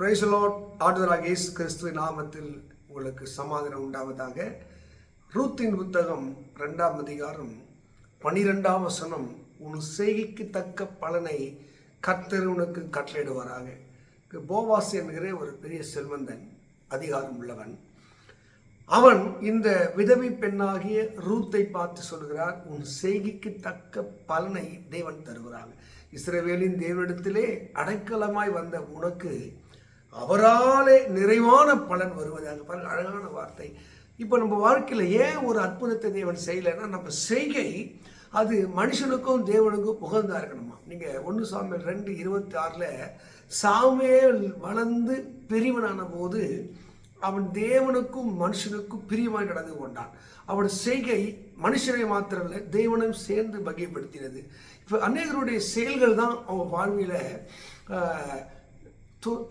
Praise the Lord. ஆண்டவராகிய இயேசு கிறிஸ்துவின் நாமத்தில் உங்களுக்கு சமாதானம் உண்டாவதாக. ரூத்தின் புத்தகம் 2ஆம் அதிகாரம் 12ஆம் வசனம். உன் செய்கைக்கு தக்க பலனை கர்த்தர் உனக்கு கட்டளையிடுவாராக. போவாஸ் என்கிற ஒரு பெரிய செல்வந்தன், அதிகாரம் உள்ளவன். அவன் இந்த விதவை பெண்ணாகிய ரூத்தை பார்த்து சொல்கிறார், உன் செய்கைக்கு தக்க பலனை தேவன் தருகிறாங்க. இஸ்ரவேலின் தேவனிடத்திலே அடைக்கலமாய் வந்த உனக்கு அவராலே நிறைவான பலன் வருவதாக. பாருங்க, அழகான வார்த்தை. இப்போ நம்ம வாழ்க்கையில் ஏன் ஒரு அற்புதத்தை தேவன் செய்யலைன்னா, நம்ம செய்கை அது மனுஷனுக்கும் தேவனுக்கும் உகந்தா இருக்கணுமா. நீங்கள் 1 சாமுவேல் 2:26 சாமுவேல் வளர்ந்து பெரியவனான போது அவன் தேவனுக்கும் மனுஷனுக்கும் பிரியமாய் நடந்து கொண்டான். அவன் செய்கை மனுஷனை மாத்திரம் இல்லை, தேவனும் சேர்ந்து வகைப்படுத்தினது. இப்போ அநேகருடைய செயல்கள் தான் அவன் வாழ்வியில்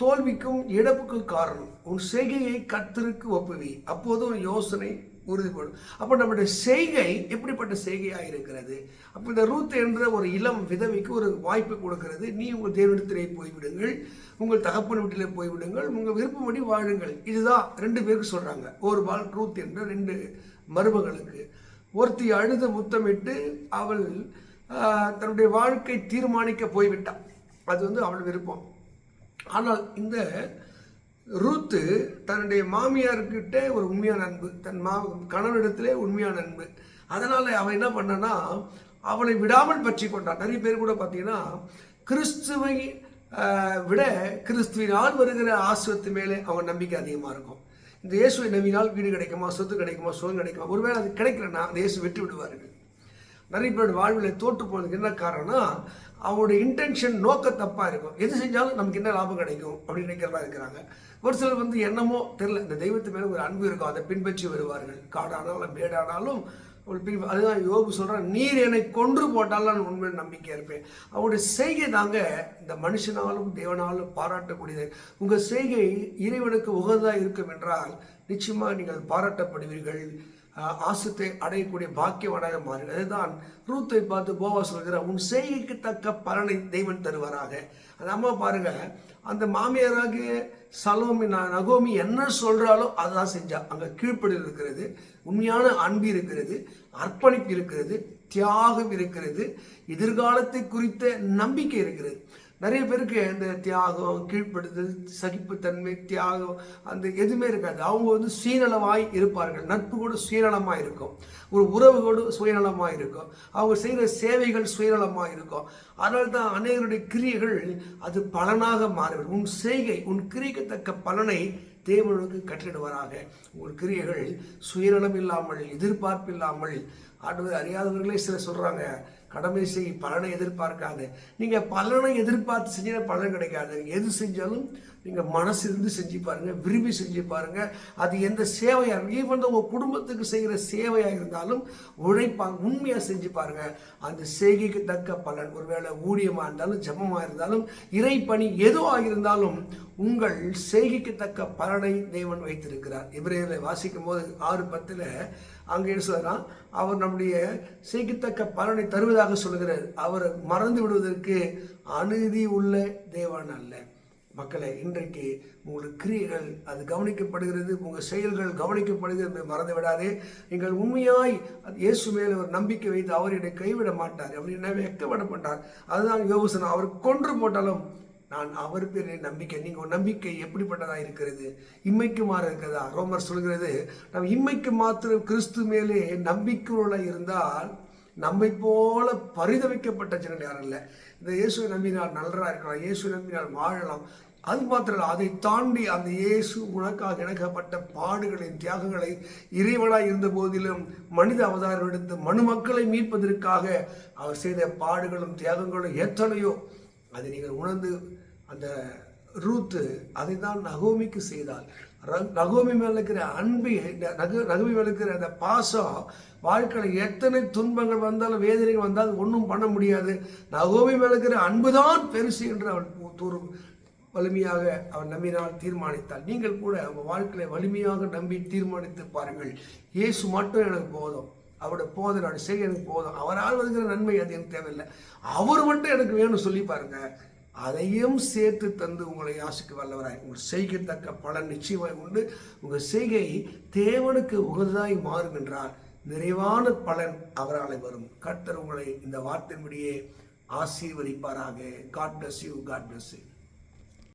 தோல்விக்கும் இழப்புக்கும் காரணம். உன் செய்கையை கர்த்தருக்கு ஒப்புவி, அப்போதும் யோசனை உறுதிப்படும். அப்போ நம்முடைய செய்கை எப்படிப்பட்ட செய்கையாக இருக்கிறது? அப்போ இந்த ரூத் என்ற ஒரு இளம் விதவைக்கு ஒரு வாய்ப்பு கொடுக்கிறது. நீ உங்கள் தேவனிடத்திலே போய்விடுங்கள், உங்கள் தகப்பன் வீட்டிலே போய்விடுங்கள், உங்கள் விருப்பப்படி வாழுங்கள். இதுதான் 2 பேருக்கு சொல்கிறாங்க. ஒரு பால் ரூத் என்ற 2 மருமகளுக்கு. ஒருத்தி அழுத முத்தமிட்டு அவள் தன்னுடைய வாழ்க்கை தீர்மானிக்க போய்விட்டாள். அது அவள் விருப்பம். ஆனால் இந்த ரூத்து தன்னுடைய மாமியார்கிட்ட ஒரு உண்மையான அன்பு, தன் கணவனிடத்திலே உண்மையான அன்பு. அதனால் அவன் என்ன பண்ணனா, அவளை விடாமல் பற்றி கொண்டான். நிறைய பேர் கூட பார்த்தீங்கன்னா கிறிஸ்துவை விட கிறிஸ்துவினால் வருகிற ஆசிரியத்து மேலே அவன் நம்பிக்கை அதிகமாக இருக்கும். இந்த இயேசுவை நம்பினால் வீடு கிடைக்குமா, சொத்து கிடைக்குமா, சுகம் கிடைக்குமா? ஒருவேளை அது கிடைக்கலன்னா அந்த இயேசு விட்டு விடுவார்கள். நிறைய பேர் வாழ்வில் தோற்று போனதுக்கு என்ன காரணம்னா, அவனுடைய இன்டென்ஷன் நோக்க தப்பாக இருக்கும். எது செஞ்சாலும் நமக்கு என்ன லாபம் கிடைக்கும் அப்படின்னு நினைக்கிறதா இருக்கிறாங்க. ஒரு சிலர் என்னமோ தெரியல, இந்த தெய்வத்து மேலே ஒரு அன்பு இருக்கும், அதை பின்பற்றி வருவார்கள். காடானாலும் மேடானாலும் அதுதான் யோபு சொல்கிறான், நீர் என்னை கொன்று போட்டாலும் நான் உண்மையான நம்பிக்கையாக இருப்பேன். அவருடைய செய்கை தாங்க இந்த மனுஷனாலும் தேவனாலும் பாராட்டக்கூடியது. உங்கள் செய்கை இறைவனுக்கு உகந்ததாக இருக்கும் என்றால் நிச்சயமாக நீங்கள் பாராட்டப்படுவீர்கள், ஆசத்தை அடையக்கூடிய பாக்கியவனாக மாறின. அதுதான் ரூத்தை பார்த்து போவாஸ் சொல்கிறார், உன் செய்கைக்கு தக்க பலனை தெய்வன் தருவாராக. அந்த அம்மா பாருங்க, அந்த மாமியாராகிய நகோமி என்ன சொல்றாலோ அதுதான் செஞ்சா. அங்கே கீழ்ப்படி இருக்கிறது, உண்மையான அன்பு இருக்கிறது, அர்ப்பணிப்பு இருக்கிறது, தியாகம் இருக்கிறது, எதிர்காலத்தை குறித்த நம்பிக்கை இருக்கிறது. நிறைய பேருக்கு இந்த தியாகம், கீழ்ப்படுதல், சகிப்புத்தன்மை, தியாகம் அந்த எதுவுமே இருக்காது. அவங்க சுயநலமாய் இருப்பார்கள். நட்பு கூட சுயநலமாக இருக்கும், ஒரு உறவு கூட சுயநலமாக இருக்கும், அவங்க செய்கிற சேவைகள் சுயநலமாக இருக்கும். அதனால தான் அநேகருடைய கிரியைகள் அது பலனாக மாறிவிடும். உன் செய்கை, உன் கிரியைக்கு தக்க பலனை தேவனுக்கு கற்றிடுவாராக. உங்கள் கிரியைகள் சுயநலம் இல்லாமல், எதிர்பார்ப்பு இல்லாமல். ஆண்டவரை அறியாதவர்களே சிலர் சொல்கிறாங்க, கடமை செய், பலனை எதிர்பார்க்காது. நீங்கள் பலனை எதிர்பார்த்து செஞ்சீங்கன்னா பலன் கிடைக்காது. எது செஞ்சாலும் நீங்கள் மனசு இருந்து செஞ்சு பாருங்கள், விரும்பி செஞ்சு பாருங்கள். அது எந்த சேவையாக இருக்கும், ஈவன் உங்கள் குடும்பத்துக்கு செய்கிற சேவையாக இருந்தாலும் உழைப்பாங்க, உண்மையாக செஞ்சு பாருங்கள். அந்த செய்கைக்கு தக்க பலன், ஒருவேளை ஊழியமாக இருந்தாலும், ஜபமாக இருந்தாலும், இறைப்பணி எதுவாக இருந்தாலும் உங்கள் செய்கைக்கு தக்க பலனை தேவன் வைத்திருக்கிறார். எபிரேயரை வாசிக்கும் போது 6:10 அங்கே சொல்கிறான், அவர் நம்முடைய செய்கித்தக்க பலனை தருவதாக சொல்கிறார். அவர் மறந்து விடுவதற்கு அநீதி உள்ள தேவன் அல்ல. மக்களை, இன்றைக்கு உங்கள் கிரியைகள் அது கவனிக்கப்படுகிறது, உங்கள் செயல்கள் கவனிக்கப்படுகிறது, மறந்து விடாதே. நீங்கள் உண்மையாய் இயேசு மேலே ஒரு நம்பிக்கை வைத்து அவர் என்னை கைவிட மாட்டார், அவர் என்ன வெட்கப்பட மாட்டார். அதுதான் யோபு சொன்னார், அவர் கொன்று போட்டாலும் நான் அவர் பேரை நம்பிக்கை. நீங்கள் நம்பிக்கை எப்படிப்பட்டதாக இருக்கிறது? இம்மைக்கு மாற இருக்கிறதா? ரோமர் சொல்கிறது, நம்ம இம்மைக்கு மாத்திரம் கிறிஸ்து மேலே நம்பிக்கையுள்ள இருந்தால் நம்மை போல பரிதவிக்கப்பட்ட ஜனங்கள் யாரும் இல்லை. இந்த இயேசுவை நம்பினால் நல்லராக இருக்கலாம், இயேசுவை நம்பினால் வாழலாம். அது மாத்திரம் இல்லை, அதை தாண்டி அந்த இயேசு உனக்காக இணைக்கப்பட்ட பாடுகளின் தியாகங்களை, இறைவனாய் இருந்த போதிலும் மனித அவதாரம் எடுத்து மனுமக்களை மீட்பதற்காக அவர் செய்த பாடுகளும் தியாகங்களும் எத்தனையோ, அதை நீங்கள் உணர்ந்து அந்த ரூத்து அதை தான் நகோமிக்கு செய்தால். நகோமி மேல இருக்கிற அன்பு, நகோமி மேல இருக்கிற அந்த பாசம், வாழ்க்கையில் எத்தனை துன்பங்கள் வந்தாலும், வேதனைகள் வந்தாலும் ஒன்றும் பண்ண முடியாது. நகோமி மேல இருக்கிற அன்புதான் பெருசு என்று அவள் வலிமையாக அவன் நம்பினால் தீர்மானித்தாள். நீங்கள் கூட உங்கள் வாழ்க்கையை வலிமையாக நம்பி தீர்மானித்து பாருங்கள். இயேசு மட்டும் எனக்கு போதும், அவரோட போதை நான் செய்ய எனக்கு போதும், அவரால் வருகிற நன்மை அது எனக்கு தேவையில்லை, அவர் மட்டும் எனக்கு வேணும்னு சொல்லி பாருங்க. அதையும் சேர்த்து தந்து உங்களை ஆசிக்க வல்லவராய் உங்கள் செய்கத்தக்க பலன் நிச்சயமாய் உண்டு. உங்கள் செய்கை தேவனுக்கு உகந்ததாய் மாறும் என்றால் நிறைவான பலன் அவரால் வரும். கர்த்தர் உங்களை இந்த வார்த்தையின்படியே ஆசீர்வதிப்பாராக. God bless you. God bless you.